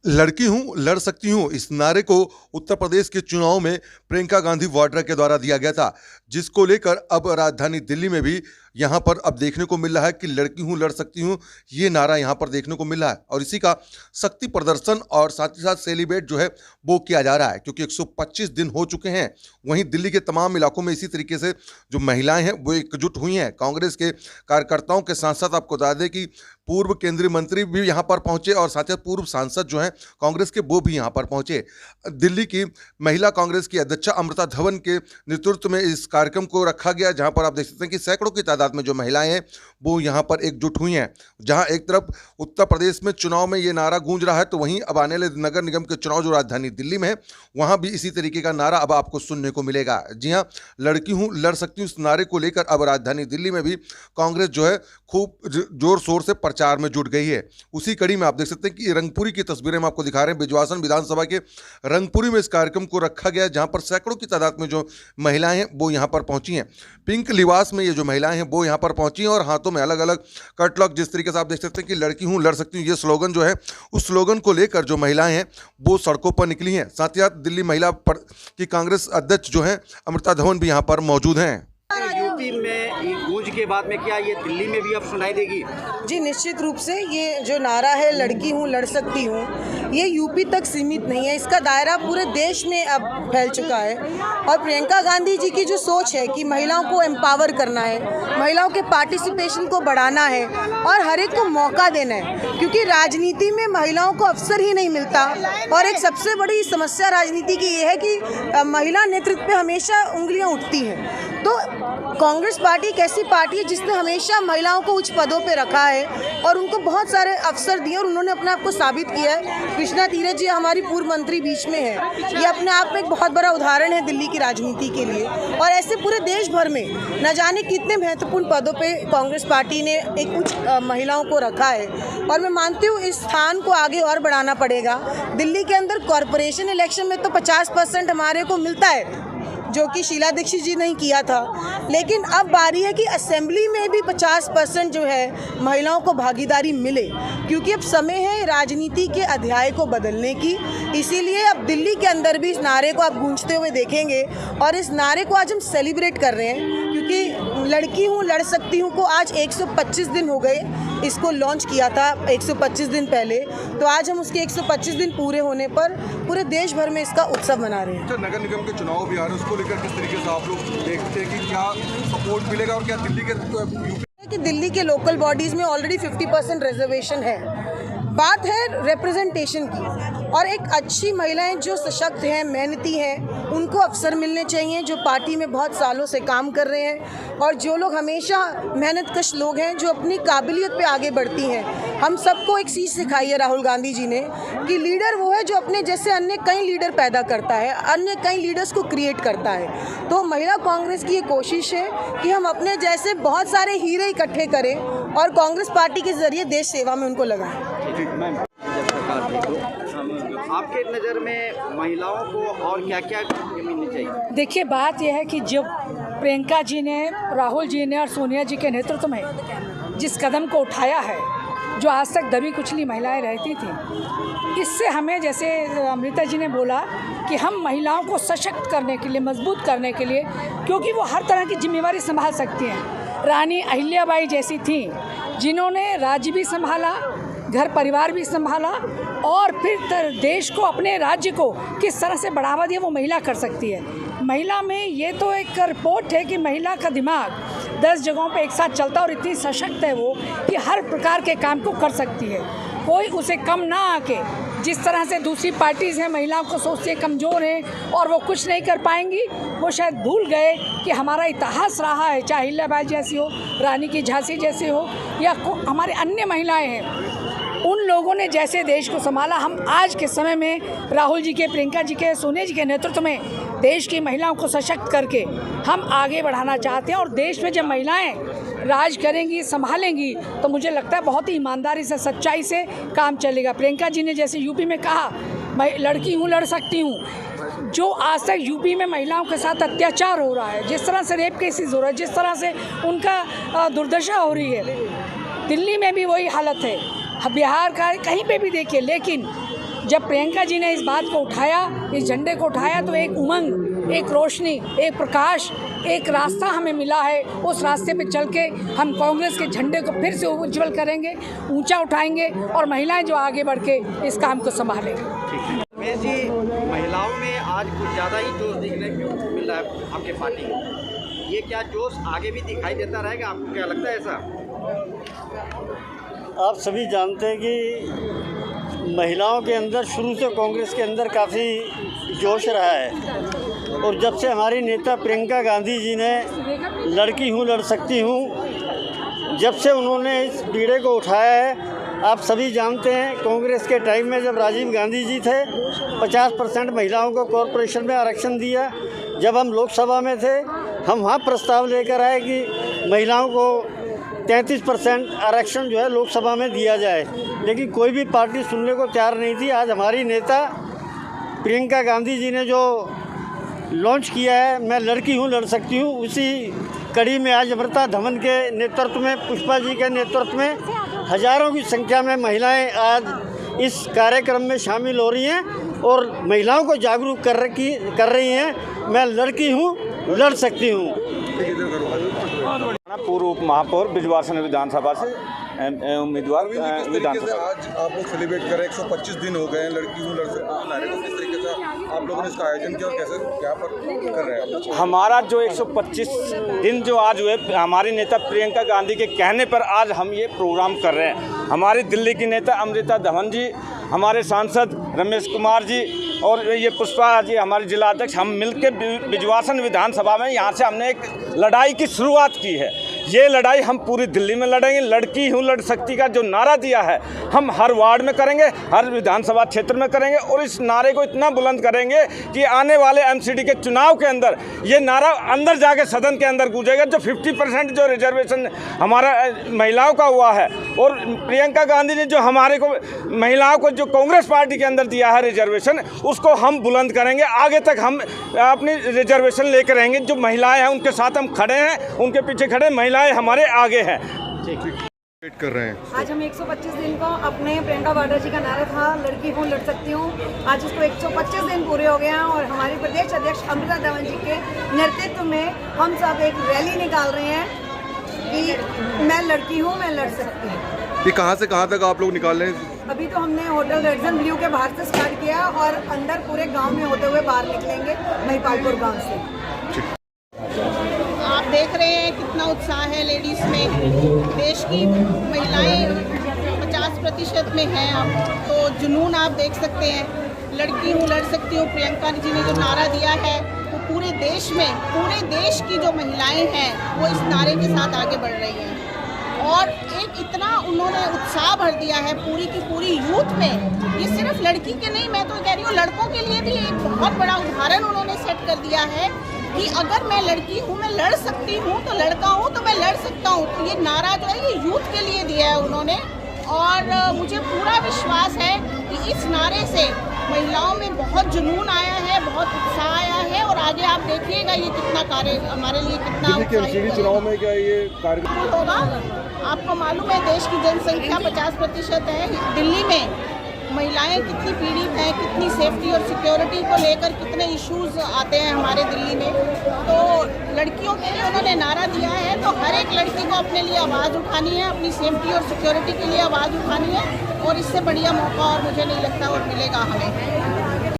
लड़की हूं लड़ सकती हूं इस नारे को उत्तर प्रदेश के चुनाव में प्रियंका गांधी वाड्रा के द्वारा दिया गया था, जिसको लेकर अब राजधानी दिल्ली में भी यहां पर अब देखने को मिल रहा है कि लड़की हूं लड़ सकती हूं ये नारा यहां पर देखने को मिल रहा है। और इसी का शक्ति प्रदर्शन और साथ ही साथ सेलिब्रेट जो है वो किया जा रहा है, क्योंकि 125 दिन हो चुके हैं। वहीं दिल्ली के तमाम इलाकों में इसी तरीके से जो महिलाएं हैं वो एकजुट हुई हैं। कांग्रेस के कार्यकर्ताओं के साथ साथ आपको बता दें कि पूर्व केंद्रीय मंत्री भी यहां पर पहुंचे और साथ ही पूर्व सांसद जो हैं कांग्रेस के वो भी यहां पर पहुंचे। दिल्ली की महिला कांग्रेस की अध्यक्षा अमृता धवन के नेतृत्व में इस कार्यक्रम को रखा गया, जहां पर आप देख सकते हैं कि सैकड़ों की तादाद में जो महिलाएं हैं वो यहां पर एकजुट हुई हैं। जहां एक तरफ उत्तर प्रदेश में चुनाव में ये नारा गूंज रहा है, तो वहीं अब आने वाले नगर निगम के चुनाव जो राजधानी दिल्ली में है वहां भी इसी तरीके का नारा अब आपको सुनने को मिलेगा। जी हाँ, लड़की हूं लड़ सकती हूं इस नारे को लेकर अब राजधानी दिल्ली में भी कांग्रेस जो है खूब जोर शोर से प्रचार में जुट गई है। उसी कड़ी में आप देख सकते हैं कि रंगपुरी की तस्वीरें हम आपको दिखा रहे हैं। बिजवासन विधानसभा के रंगपुरी में इस कार्यक्रम को रखा गया, जहां पर सैकड़ों की तादाद में जो महिलाएं हैं वो यहां पर पहुंची हैं। पिंक लिबास में ये जो महिलाएं हैं वो यहां पर पहुंची हैं और हाथों में अलग अलग कटलॉक, जिस तरीके से आप देख सकते हैं कि लड़की हूं लड़ सकती हूं ये स्लोगन जो है, उस स्लोगन को लेकर जो महिलाएं हैं वो सड़कों पर निकली हैं। साथ ही साथ दिल्ली महिला की कांग्रेस अध्यक्ष जो है अमृता धवन भी यहां पर मौजूद हैं। यूपी में गूंज के बाद में क्या ये दिल्ली में भी अब सुनाई देगी? जी निश्चित रूप से ये जो नारा है लड़की हूँ लड़ सकती हूँ, ये यूपी तक सीमित नहीं है, इसका दायरा पूरे देश में अब फैल चुका है। और प्रियंका गांधी जी की जो सोच है कि महिलाओं को एम्पावर करना है, महिलाओं के पार्टिसिपेशन को बढ़ाना है और हर एक को मौका देना है, क्योंकि राजनीति में महिलाओं को अवसर ही नहीं मिलता। और एक सबसे बड़ी समस्या राजनीति की ये है कि महिला नेतृत्व पे हमेशा उंगलियां उठती हैं। तो कांग्रेस पार्टी एक ऐसी पार्टी है जिसने हमेशा महिलाओं को उच्च पदों पे रखा है और उनको बहुत सारे अवसर दिए और उन्होंने अपने आप को साबित किया है। कृष्णा तीरथ जी हमारी पूर्व मंत्री बीच में है, ये अपने आप में एक बहुत बड़ा उदाहरण है दिल्ली की राजनीति के लिए। और ऐसे पूरे देश भर में न जाने कितने महत्वपूर्ण पदों पे कांग्रेस पार्टी ने एक उच्च महिलाओं को रखा है। और मैं मानती हूँ इस स्थान को आगे और बढ़ाना पड़ेगा। दिल्ली के अंदर कॉरपोरेशन इलेक्शन में तो 50% हमारे को मिलता है, जो कि शीला दीक्षित जी ने किया था, लेकिन अब बारी है कि असेंबली में भी 50% जो है महिलाओं को भागीदारी मिले, क्योंकि अब समय है राजनीति के अध्याय को बदलने की। इसीलिए अब दिल्ली के अंदर भी इस नारे को आप गूंजते हुए देखेंगे और इस नारे को आज हम सेलिब्रेट कर रहे हैं, क्योंकि लड़की हूँ लड़ सकती हूँ को आज 125 दिन हो गए इसको लॉन्च किया था 125 दिन पहले, तो आज हम उसके 125 दिन पूरे होने पर पूरे देश भर में इसका उत्सव मना रहे हैं। नगर निगम के चुनाव भी आ रहे हैं, उसको लेकर किस तरीके से आप लोग देखते हैं कि क्या सपोर्ट मिलेगा और क्या दिल्ली के लोकल बॉडीज में ऑलरेडी 50% रिजर्वेशन है। बात है रिप्रेजेंटेशन की, और एक अच्छी महिलाएं जो सशक्त हैं, मेहनती हैं, उनको अवसर मिलने चाहिए, जो पार्टी में बहुत सालों से काम कर रहे हैं और जो लोग हमेशा मेहनतकश लोग हैं, जो अपनी काबिलियत पे आगे बढ़ती हैं। हम सबको एक चीज़ सिखाई है राहुल गांधी जी ने कि लीडर वो है जो अपने जैसे अन्य कई लीडर पैदा करता है, अन्य कई लीडर्स को क्रिएट करता है। तो महिला कांग्रेस की ये कोशिश है कि हम अपने जैसे बहुत सारे हीरे इकट्ठे करें और कांग्रेस पार्टी के जरिए देश सेवा में उनको लगाएं। आपके नज़र में महिलाओं को और क्या क्या मिलनी चाहिए? देखिए, बात यह है कि जब प्रियंका जी ने, राहुल जी ने और सोनिया जी के नेतृत्व में जिस कदम को उठाया है, जो आज तक दबी कुचली महिलाएं रहती थी, इससे हमें, जैसे अमृता जी ने बोला, कि हम महिलाओं को सशक्त करने के लिए, मजबूत करने के लिए, क्योंकि वो हर तरह की जिम्मेवारी संभाल सकती हैं। रानी अहिल्याबाई जैसी थी जिन्होंने राज्य भी संभाला, घर परिवार भी संभाला और फिर देश को, अपने राज्य को किस तरह से बढ़ावा दिया, वो महिला कर सकती है। महिला में ये तो एक रिपोर्ट है कि महिला का दिमाग 10 जगहों पे एक साथ चलता और इतनी सशक्त है वो कि हर प्रकार के काम को कर सकती है। कोई उसे कम ना आके, जिस तरह से दूसरी पार्टीज़ हैं महिलाओं को सोचती है कमज़ोर हैं और वो कुछ नहीं कर पाएंगी, वो शायद भूल गए कि हमारा इतिहास रहा है, चाहे अहिल्याबाई जैसी हो, रानी की झांसी जैसी हो, या हमारे अन्य महिलाएं हैं, उन लोगों ने जैसे देश को संभाला। हम आज के समय में राहुल जी के, प्रियंका जी के, सोनिया जी के नेतृत्व में देश की महिलाओं को सशक्त करके हम आगे बढ़ाना चाहते हैं। और देश में जब महिलाएं राज करेंगी, संभालेंगी, तो मुझे लगता है बहुत ही ईमानदारी से, सच्चाई से काम चलेगा। प्रियंका जी ने जैसे यूपी में कहा, मैं लड़की हूँ लड़ सकती हूँ, जो आज तक यूपी में महिलाओं के साथ अत्याचार हो रहा है, जिस तरह से रेप केसेस हो रहा है, जिस तरह से उनका दुर्दशा हो रही है, दिल्ली में भी वही हालत है, बिहार का कहीं पे भी देखिए, लेकिन जब प्रियंका जी ने इस बात को उठाया, इस झंडे को उठाया, तो एक उमंग, एक रोशनी, एक प्रकाश, एक रास्ता हमें मिला है। उस रास्ते पे चल के हम कांग्रेस के झंडे को फिर से उज्जवल करेंगे, ऊंचा उठाएंगे और महिलाएं जो आगे बढ़ के इस काम को संभालेंगे। रमेश जी, महिलाओं में आज कुछ ज़्यादा ही जोश देखने को मिल रहा है आपके पार्टी में। ये क्या जोश आगे भी दिखाई देता रहेगा? आपको क्या लगता है ऐसा? आप सभी जानते हैं कि महिलाओं के अंदर शुरू से कांग्रेस के अंदर काफ़ी जोश रहा है और जब से हमारी नेता प्रियंका गांधी जी ने लड़की हूँ लड़ सकती हूँ, जब से उन्होंने इस बीड़े को उठाया है, आप सभी जानते हैं कांग्रेस के टाइम में जब राजीव गांधी जी थे 50% महिलाओं को कॉरपोरेशन में आरक्षण दिया। जब हम लोकसभा में थे हम वहाँ प्रस्ताव लेकर आए कि महिलाओं को 33% आरक्षण जो है लोकसभा में दिया जाए, लेकिन कोई भी पार्टी सुनने को तैयार नहीं थी। आज हमारी नेता प्रियंका गांधी जी ने जो लॉन्च किया है, मैं लड़की हूँ लड़ सकती हूँ, उसी कड़ी में आज अमृता धवन के नेतृत्व में, पुष्पा जी के नेतृत्व में हज़ारों की संख्या में महिलाएं आज इस कार्यक्रम में शामिल हो रही हैं और महिलाओं को जागरूक कर रही हैं। मैं लड़की हूँ लड़ सकती हूँ। पूर्व उप महापौर बिजवासन विधानसभा से उम्मीदवार विधानसभा। आज आप लोग सेलिब्रेट कर रहे हैं, 125 दिन हो गए हैं लड़की हूँ लड़ सकती हूँ नारे को, किस तरीके से आप लोगों ने इसका आयोजन किया और कैसे क्या पर कर रहे हैं? हमारा जो 125 दिन जो आज हुए, हमारी नेता प्रियंका गांधी के कहने पर आज हम ये प्रोग्राम कर रहे हैं। हमारी दिल्ली की नेता अमृता धवन जी, हमारे सांसद रमेश कुमार जी और ये पुष्पा जी हमारे जिला अध्यक्ष, हम मिलकर बिजवासन विधानसभा में यहाँ से हमने एक लड़ाई की शुरुआत की है। ये लड़ाई हम पूरी दिल्ली में लड़ेंगे। लड़की हूँ लड़ सकती का जो नारा दिया है हम हर वार्ड में करेंगे, हर विधानसभा क्षेत्र में करेंगे और इस नारे को इतना बुलंद करेंगे कि आने वाले एमसीडी के चुनाव के अंदर ये नारा अंदर जाके सदन के अंदर गूंजेगा। जो 50% जो रिजर्वेशन हमारा महिलाओं का हुआ है और प्रियंका गांधी ने जो हमारे को महिलाओं को जो कांग्रेस पार्टी के अंदर दिया है रिजर्वेशन, उसको हम बुलंद करेंगे। आगे तक हम अपनी रिजर्वेशन लेकर रहेंगे। जो महिलाएं हैं उनके साथ हम खड़े हैं, उनके पीछे खड़े, महिलाएं हमारे आगे हैं। कर रहे हैं आज हम 125 दिन को अपने प्रियंका वाड्रा जी का नारा था लड़की हूँ लड़ सकती हूँ, आज उसको 125 दिन पूरे हो गए हैं और हमारे प्रदेश अध्यक्ष अमृता धवन जी के नेतृत्व में हम सब एक रैली निकाल रहे हैं कि मैं लड़की हूँ मैं लड़ सकती हूँ। ये कहाँ से कहाँ तक आप लोग निकाल रहे हैं? अभी तो हमने होटल रेडसन ब्लू के बाहर से स्टार्ट किया और अंदर पूरे गांव में होते हुए बाहर निकलेंगे महिपालपुर गांव से। आप देख रहे हैं कितना उत्साह है लेडीज़ में। देश की महिलाएं 50% में हैं अब, तो जुनून आप देख सकते हैं। लड़की हूँ लड़ सकती हूँ, प्रियंका जी ने जो नारा दिया है वो पूरे देश में, पूरे देश की जो महिलाएं हैं वो इस नारे के साथ आगे बढ़ रही हैं और एक इतना उन्होंने उत्साह भर दिया है पूरी की पूरी यूथ में। ये सिर्फ लड़की के नहीं, मैं तो कह रही हूँ लड़कों के लिए भी एक बहुत बड़ा उदाहरण उन्होंने सेट कर दिया है कि अगर मैं लड़की हूँ मैं लड़ सकती हूँ, तो लड़का हूँ तो मैं लड़ सकता हूँ। तो ये नारा जो है ये यूथ के लिए दिया है उन्होंने और मुझे पूरा विश्वास है कि इस नारे से महिलाओं में बहुत जुनून आया है, बहुत उत्साह आया है और आगे आप देखिएगा ये कितना कार्य हमारे लिए कितना चुनाव में क्या ये कार्यक्रम होगा। आपको मालूम है देश की जनसंख्या 50% है। दिल्ली में महिलाएं कितनी पीड़ित हैं, कितनी सेफ्टी और सिक्योरिटी को लेकर कितने इश्यूज आते हैं हमारे दिल्ली में। तो लड़कियों के लिए उन्होंने नारा दिया है, तो हर एक लड़की को अपने लिए आवाज़ उठानी है, अपनी सेफ्टी और सिक्योरिटी के लिए आवाज़ उठानी है और इससे बढ़िया मौका और मुझे नहीं लगता और मिलेगा हमें।